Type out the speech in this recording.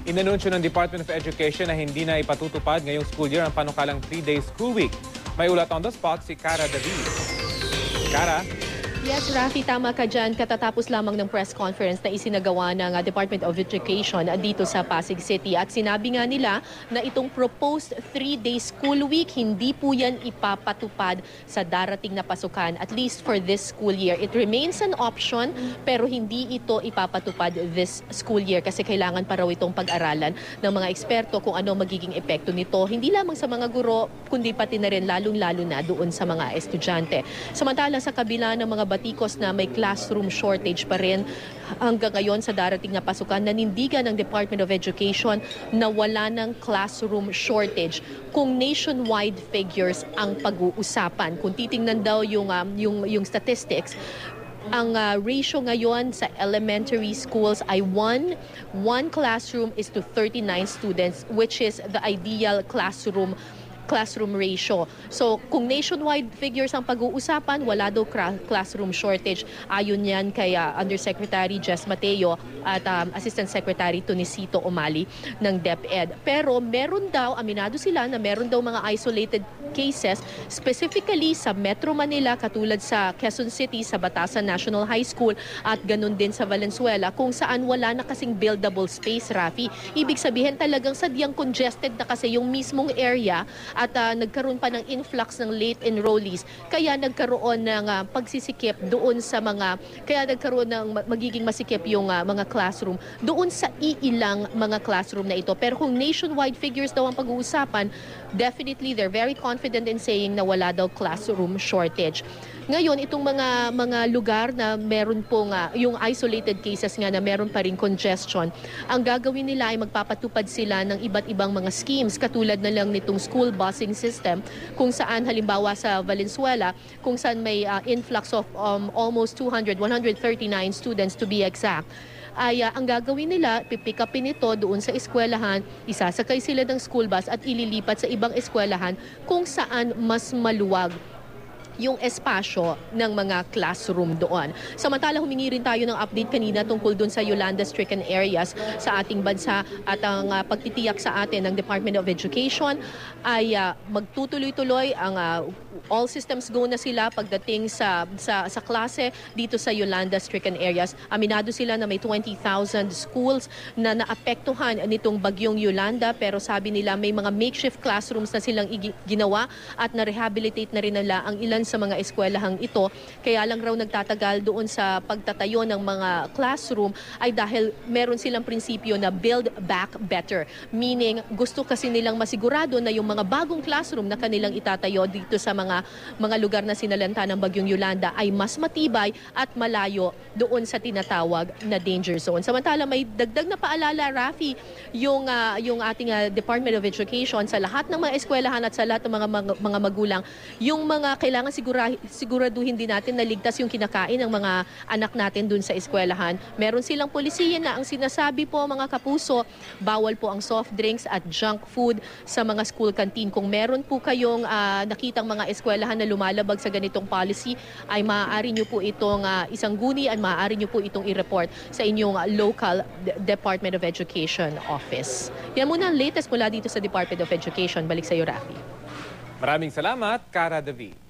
Inanunsyo ng Department of Education na hindi na ipatutupad ngayong school year ang panukalang 3-day school week. May ulat on the spot si Cara David. Cara? Yes, Rafi, tama ka dyan. Katatapos lamang ng press conference na isinagawa ng Department of Education dito sa Pasig City. At sinabi nga nila na itong proposed 3-day school week, hindi po yan ipapatupad sa darating na pasukan, at least for this school year. It remains an option, pero hindi ito ipapatupad this school year kasi kailangan pa raw itong pag-aralan ng mga eksperto kung ano magiging epekto nito. Hindi lamang sa mga guro, kundi pati na rin lalong-lalo na doon sa mga estudyante. Samantala sa kabila ng mga batikos na may classroom shortage pa rin hanggang ngayon sa darating na pasukan, nanindigan ng Department of Education na wala ng classroom shortage kung nationwide figures ang pag-uusapan. Kung titingnan daw yung statistics, ang ratio ngayon sa elementary schools ay one classroom is to 39 students, which is the ideal classroom ratio. So, kung nationwide figures ang pag-uusapan, wala daw classroom shortage. Ayon yan kay Undersecretary Jess Mateo at Assistant Secretary Tunisito Umali ng DepEd. Pero meron daw, aminado sila na meron daw mga isolated cases, specifically sa Metro Manila, katulad sa Quezon City, sa Batasan National High School, at ganun din sa Valenzuela, kung saan wala na kasing buildable space, Rafi. Ibig sabihin talagang sadyang congested na kasi yung mismong area, at nagkaroon pa ng influx ng late enrollees. Kaya nagkaroon ng pagsisikip doon sa kaya nagkaroon ng magiging masikip yung mga classroom doon sa iilang mga classroom na ito. Pero kung nationwide figures daw ang pag-uusapan, definitely they're very confident in saying na wala daw classroom shortage. Ngayon, itong mga lugar na meron pong yung isolated cases nga na meron pa rin congestion, ang gagawin nila ay magpapatupad sila ng iba't ibang mga schemes, katulad na lang nitong school busing system, kung saan halimbawa sa Valenzuela, kung saan may influx of almost 139 students to be exact, ay ang gagawin nila, pipick upin ito doon sa eskwelahan, isasakay sila ng school bus at ililipat sa ibang eskwelahan kung saan mas maluwag yung espasyo ng mga classroom doon. Samantala, humingi rin tayo ng update kanina tungkol doon sa Yolanda-stricken areas sa ating bansa, at ang pagtitiyak sa atin ng Department of Education ay magtutuloy-tuloy ang all systems go na sila pagdating sa klase dito sa Yolanda-stricken areas. Aminado sila na may 20,000 schools na naapektuhan nitong bagyong Yolanda, pero sabi nila may mga makeshift classrooms na silang ginawa at na-rehabilitate na rin nila ang ilan sa mga eskwelahang ito. Kaya lang raw nagtatagal doon sa pagtatayo ng mga classroom ay dahil meron silang prinsipyo na build back better. Meaning, gusto kasi nilang masigurado na yung mga bagong classroom na kanilang itatayo dito sa mga lugar na sinalanta ng bagyong Yolanda ay mas matibay at malayo doon sa tinatawag na danger zone. Samantala, may dagdag na paalala, Rafi, yung ating Department of Education sa lahat ng mga eskwelahan at sa lahat ng mga magulang, yung mga kailangan siguraduhin din natin na ligtas yung kinakain ng mga anak natin dun sa eskwelahan. Meron silang polisiya na ang sinasabi po, mga kapuso, bawal po ang soft drinks at junk food sa mga school canteen. Kung meron po kayong nakitang mga eskwelahan na lumalabag sa ganitong policy, ay maaari nyo po itong isangguni at maaari nyo po itong i-report sa inyong local Department of Education office. Yan muna ang latest mula dito sa Department of Education. Balik sa iyo, Rafi. Maraming salamat, Cara David.